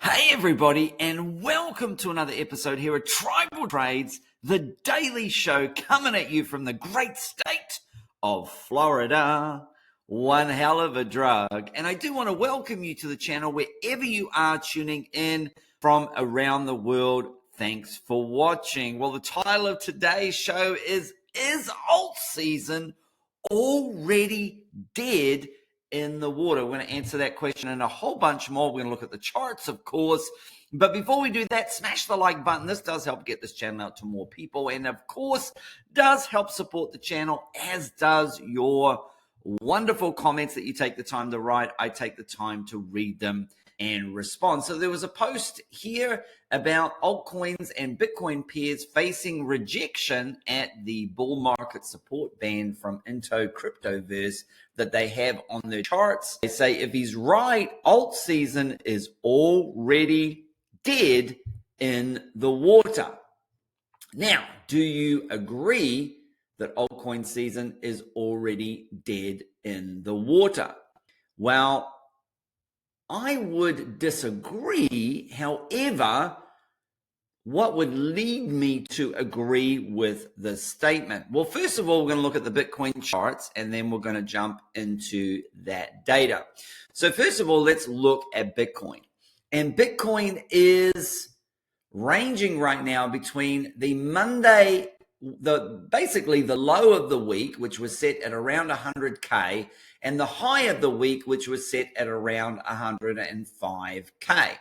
Hey everybody, and welcome to another episode here at Tribal Trades, the daily show coming at you from the great state of Florida. One hell of a drug. And I do want to welcome you to the channel wherever you are tuning in from around the world. Thanks for watching. Well, the title of today's show is alt season already dead in the water? We're going to answer that question and a whole bunch more. We're going to look at the charts, of course. But before we do that, smash the like button. This does help get this channel out to more people. And of course, does help support the channel, as does your wonderful comments that you take the time to write. I take the time to read them and respond. So there was a post here about altcoins and Bitcoin pairs facing rejection at the bull market support band from Into Cryptoverse that they have on their charts. They say if he's right, alt season is already dead in the water. Now, do you agree that altcoin season is already dead in the water? Well, I would disagree. However, what would lead me to agree with the statement? Well, first of all, we're going to look at the Bitcoin charts, and then we're going to jump into that data. So first of all, let's look at Bitcoin. And Bitcoin is ranging right now between the Monday, basically the low of the week, which was set at around 100K, and the high of the week, which was set at around 105K.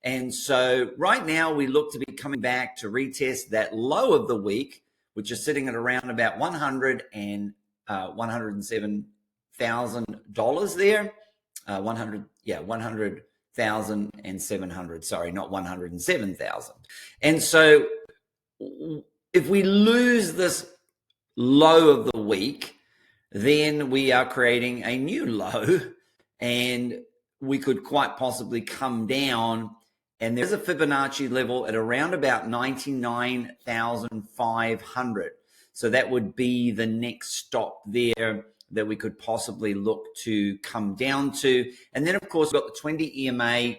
And so right now we look to be coming back to retest that low of the week, which is sitting at around about $107,000 there. 100,700. Sorry, not 107,000. And so if we lose this low of the week, then we are creating a new low, and we could quite possibly come down. And there's a Fibonacci level at around about 99,500. So that would be the next stop there that we could possibly look to come down to. And then, of course, we've got the 20 EMA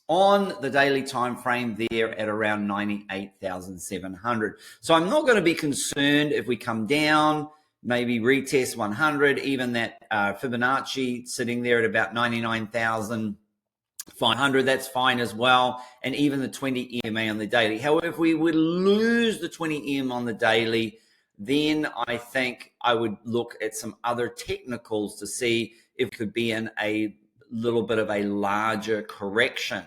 on the daily time frame there at around 98,700. So I'm not going to be concerned if we come down, maybe retest 100, even that Fibonacci sitting there at about 99,500, that's fine as well. And even the 20 EMA on the daily. However, if we would lose the 20 EM on the daily, then I think I would look at some other technicals to see if it could be in a little bit of a larger correction.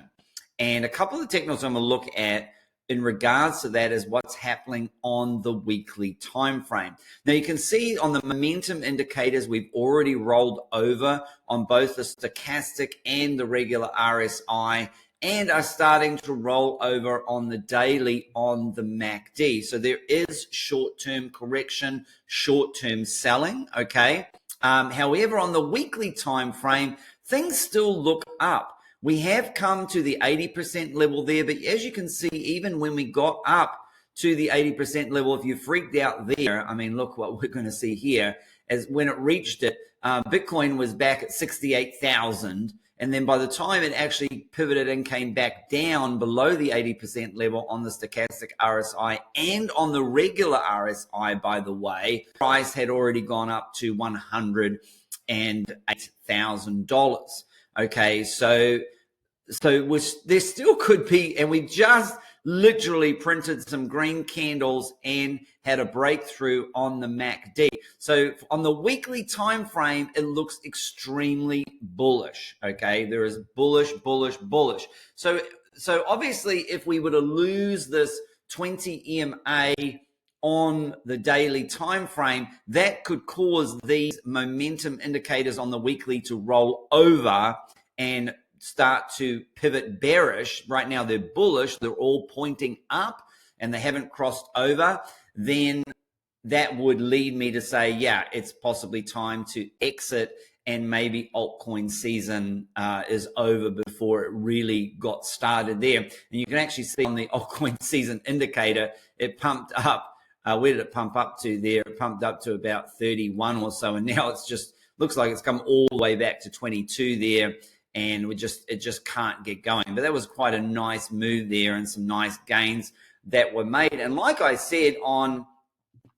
And a couple of the technicals I'm going to look at in regards to that is what's happening on the weekly time frame. Now you can see on the momentum indicators we've already rolled over on both the stochastic and the regular RSI, and are starting to roll over on the daily on the MACD. So there is short-term correction, short-term selling, okay? However, on the weekly time frame, things still look up. We have come to the 80% level there, but as you can see, even when we got up to the 80% level, if you freaked out there, I mean, look what we're going to see here. As when it reached it, Bitcoin was back at 68,000. And then by the time it actually pivoted and came back down below the 80% level on the stochastic RSI and on the regular RSI, by the way, price had already gone up to $108,000. Okay, so there still could be, and we just literally printed some green candles and had a breakthrough on the MACD. So on the weekly time frame, it looks extremely bullish. Okay, there is bullish, bullish, bullish. So obviously, if we were to lose this 20 EMA on the daily time frame, that could cause these momentum indicators on the weekly to roll over and start to pivot bearish. Right now they're bullish, they're all pointing up and they haven't crossed over. Then that would lead me to say, yeah, it's possibly time to exit, and maybe altcoin season is over before it really got started there. And you can actually see on the altcoin season indicator, it pumped up. Where did it pump up to there? It pumped up to about 31 or so, and now it's just looks like it's come all the way back to 22 there. and it just can't get going. But that was quite a nice move there and some nice gains that were made. And like I said on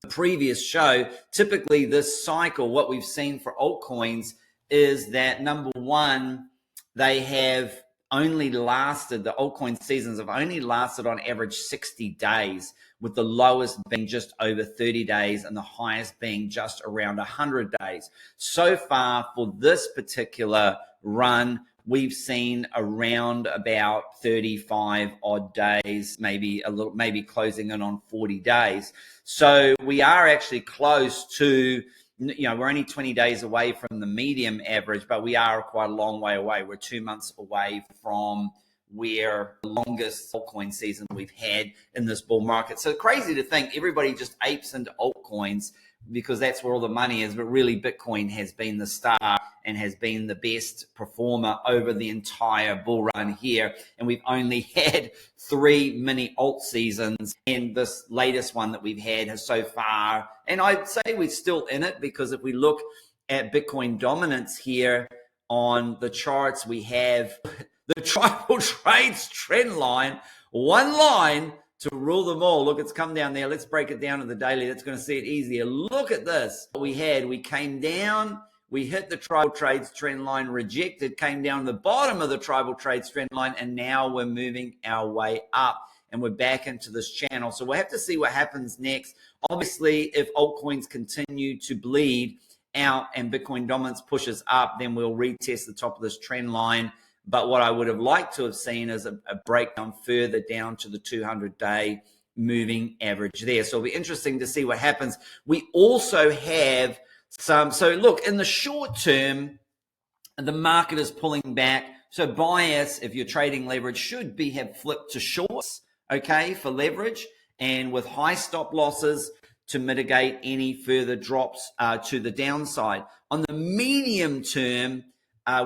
the previous show, typically this cycle, what we've seen for altcoins is that number one, they have only lasted, the altcoin seasons have only lasted on average 60 days, with the lowest being just over 30 days and the highest being just around 100 days. So far for this particular run, we've seen around about 35 odd days, maybe closing in on 40 days. So we are actually close to, we're only 20 days away from the medium average, but we are quite a long way away. We're 2 months away from where the longest altcoin season we've had in this bull market. So crazy to think everybody just apes into altcoins because that's where all the money is, but really Bitcoin has been the star and has been the best performer over the entire bull run here. And we've only had 3 mini alt seasons, and this latest one that we've had has so far, and I'd say we're still in it, because if we look at Bitcoin dominance here on the charts, we have the tribal trades trend line, one line to rule them all. Look, it's come down there. Let's break it down to the daily. That's going to see it easier. Look at this. What we came down, we hit the tribal trades trend line, rejected, came down the bottom of the tribal trades trend line, and now we're moving our way up and we're back into this channel. So we'll have to see what happens next. Obviously, if altcoins continue to bleed out and Bitcoin dominance pushes up, then we'll retest the top of this trend line. But what I would have liked to have seen is a breakdown further down to the 200-day moving average there. So it'll be interesting to see what happens. We also have so look, in the short term, the market is pulling back. So bias, if you're trading leverage, should have flipped to shorts, okay, for leverage, and with high stop losses to mitigate any further drops to the downside. On the medium term,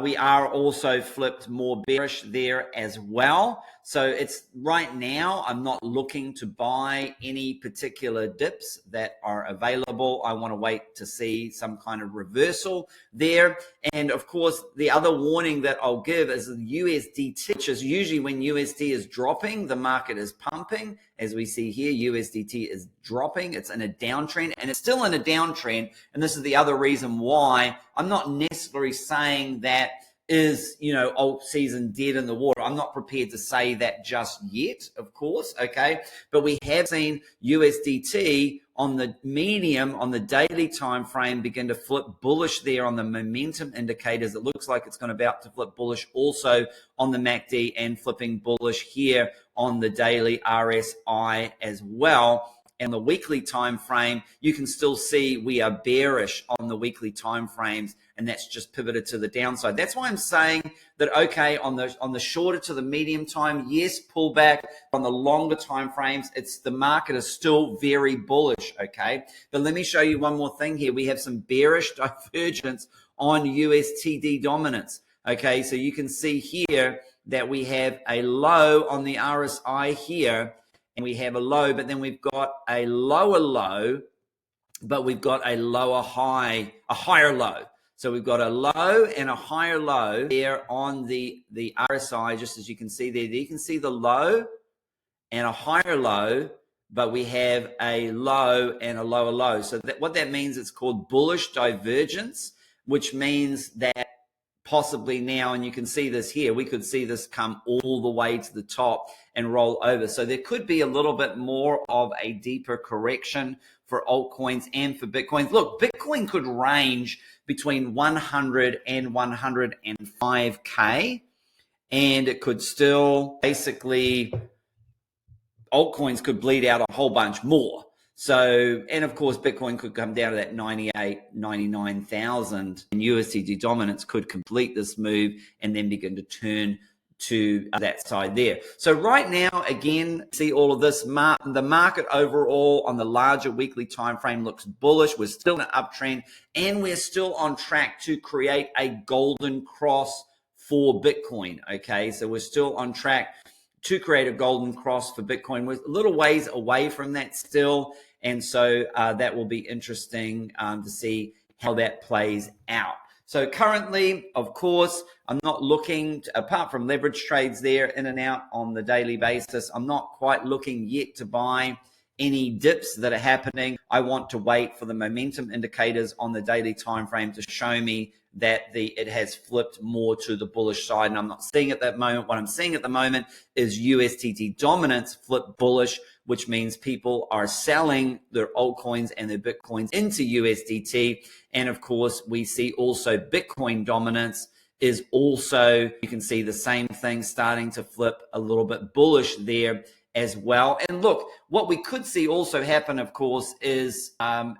we are also flipped more bearish there as well. So it's right now, I'm not looking to buy any particular dips that are available. I want to wait to see some kind of reversal there. And of course, the other warning that I'll give is the USDT, which is usually when USD is dropping, the market is pumping. As we see here, USDT is dropping. It's in a downtrend, and it's still in a downtrend. And this is the other reason why I'm not necessarily saying that is, alt season dead in the water. I'm not prepared to say that just yet, of course, okay? But we have seen USDT on the medium, on the daily time frame, begin to flip bullish there on the momentum indicators. It looks like it's about to flip bullish also on the MACD, and flipping bullish here on the daily RSI as well. And the weekly time frame, you can still see we are bearish on the weekly time frames, and that's just pivoted to the downside. That's why I'm saying that, okay, on the shorter to the medium time, yes, pullback. On the longer time frames, the market is still very bullish, okay? But let me show you one more thing here. We have some bearish divergence on USTD dominance, okay? So you can see here that we have a low on the RSI here, and we have a low, but then we've got a lower low, but we've got a lower high, a higher low. So we've got a low and a higher low there on the RSI, just as you can see there. You can see the low and a higher low, but we have a low and a lower low. So what that means, it's called bullish divergence, which means that possibly now, and you can see this here, we could see this come all the way to the top and roll over. So there could be a little bit more of a deeper correction for altcoins and for Bitcoin. Look, Bitcoin could range between 100 and 105K, and it could still basically, altcoins could bleed out a whole bunch more. So, and of course, Bitcoin could come down to that 98, 99,000, and USDT dominance could complete this move and then begin to turn to that side there. So right now, again, see all of this, the market overall on the larger weekly time frame looks bullish. We're still in an uptrend, and we're still on track to create a golden cross for Bitcoin, okay? So we're still on track to create a golden cross for Bitcoin. We're a little ways away from that still, and so that will be interesting to see how that plays out. So currently, of course, I'm not looking, apart from leverage trades there in and out on the daily basis, I'm not quite looking yet to buy any dips that are happening. I want to wait for the momentum indicators on the daily time frame to show me that it has flipped more to the bullish side, and I'm not seeing at that moment. What I'm seeing at the moment is USDT dominance flip bullish, which means people are selling their altcoins and their Bitcoins into USDT. And of course, we see also Bitcoin dominance is also, you can see the same thing starting to flip a little bit bullish there as well. And look, what we could see also happen, of course, is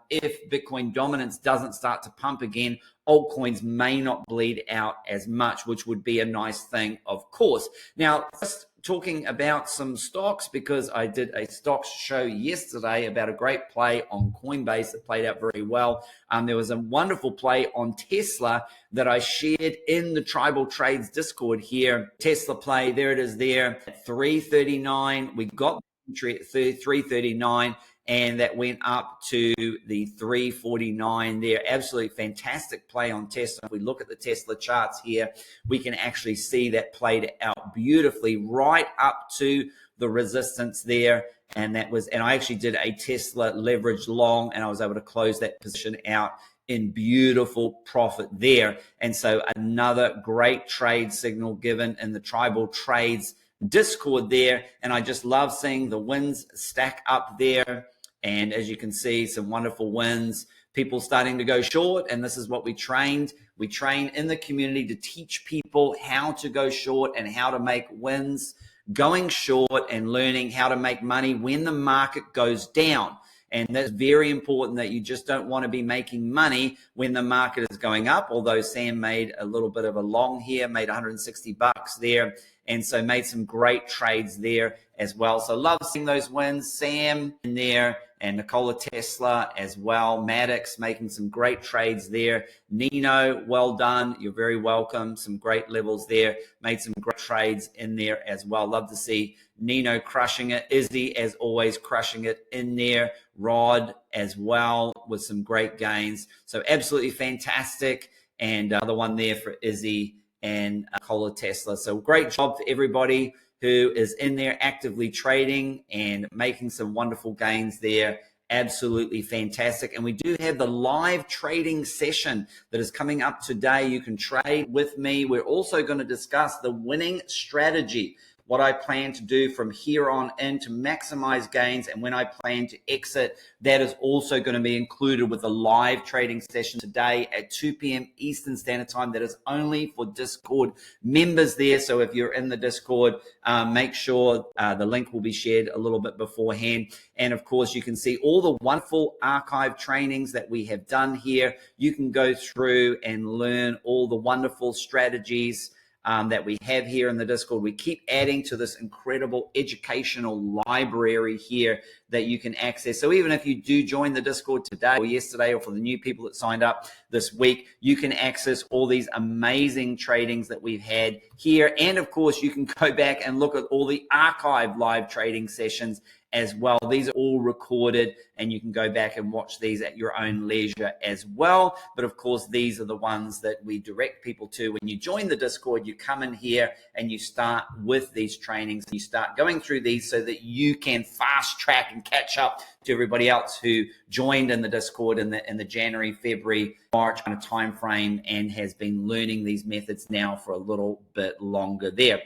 if Bitcoin dominance doesn't start to pump again, altcoins may not bleed out as much, which would be a nice thing, of course. Now, just talking about some stocks, because I did a stocks show yesterday about a great play on Coinbase that played out very well. There was a wonderful play on Tesla that I shared in the Tribal Trades Discord here. Tesla play, there it is there at 339. We got entry at 339. And that went up to the 349 there. Absolutely fantastic play on Tesla. If we look at the Tesla charts here, we can actually see that played out beautifully right up to the resistance there. And I actually did a Tesla leverage long, and I was able to close that position out in beautiful profit there. And so another great trade signal given in the Tribal Trades Discord there. And I just love seeing the wins stack up there. And as you can see, some wonderful wins, people starting to go short. And this is what we trained. We train in the community to teach people how to go short and how to make wins, going short and learning how to make money when the market goes down. And that's very important, that you just don't want to be making money when the market is going up. Although Sam made a little bit of a long here, made 160 bucks there. And so made some great trades there as well. So love seeing those wins. Sam in there and Nikola Tesla as well. Maddox making some great trades there. Nino, well done. You're very welcome. Some great levels there. Made some great trades in there as well. Love to see Nino crushing it. Izzy, as always, crushing it in there. Rod as well with some great gains. So absolutely fantastic. And the one there for Izzy and Nikola Tesla. So great job to everybody who is in there actively trading and making some wonderful gains there. Absolutely fantastic. And we do have the live trading session that is coming up today. You can trade with me. We're also going to discuss the winning strategy, what I plan to do from here on in to maximize gains, and when I plan to exit. That is also going to be included with the live trading session today at 2 p.m. Eastern Standard Time. That is only for Discord members there. So if you're in the Discord, make sure the link will be shared a little bit beforehand. And of course, you can see all the wonderful archive trainings that we have done here. You can go through and learn all the wonderful strategies that we have here in the Discord. We keep adding to this incredible educational library here that you can access. So even if you do join the Discord today or yesterday, or for the new people that signed up this week, you can access all these amazing tradings that we've had here. And of course, you can go back and look at all the archived live trading sessions as well. These are all recorded, and you can go back and watch these at your own leisure as well. But of course, these are the ones that we direct people to. When you join the Discord, you come in here and you start with these trainings. You start going through these so that you can fast track and catch up to everybody else who joined in the Discord in the January, February, March kind of time frame and has been learning these methods now for a little bit longer there.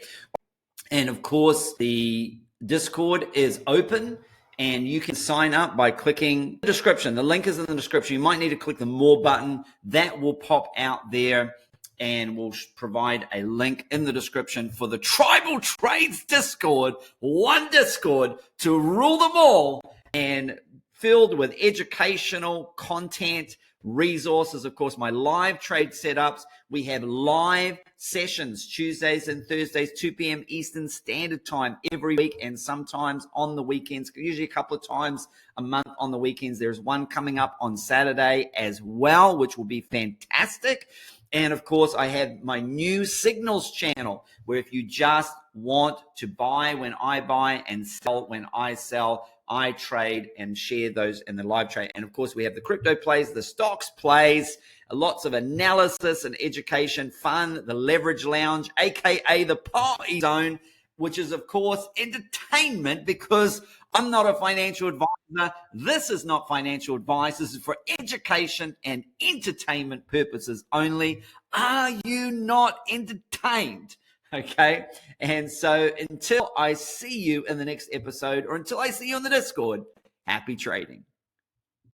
And of course, the Discord is open, and you can sign up by clicking the description. The link is in the description. You might need to click the more button. That will pop out there, and we'll provide a link in the description for the Tribal Trades Discord, one Discord to rule them all, and filled with educational content, resources. Of course, my live trade setups. We have live sessions Tuesdays and Thursdays, 2 p.m. Eastern Standard Time every week, and sometimes on the weekends, usually a couple of times a month on the weekends. There's one coming up on Saturday as well, which will be fantastic. And of course, I have my new Signals channel, where if you just want to buy when I buy and sell when I sell, I trade and share those in the live trade. And of course, we have the crypto plays, the stocks plays, lots of analysis and education, fun, the leverage lounge, aka the party zone, which is of course entertainment, because I'm not a financial advisor. This is not financial advice. This is for education and entertainment purposes only. Are you not entertained? Okay. And so until I see you in the next episode, or until I see you on the Discord, happy trading.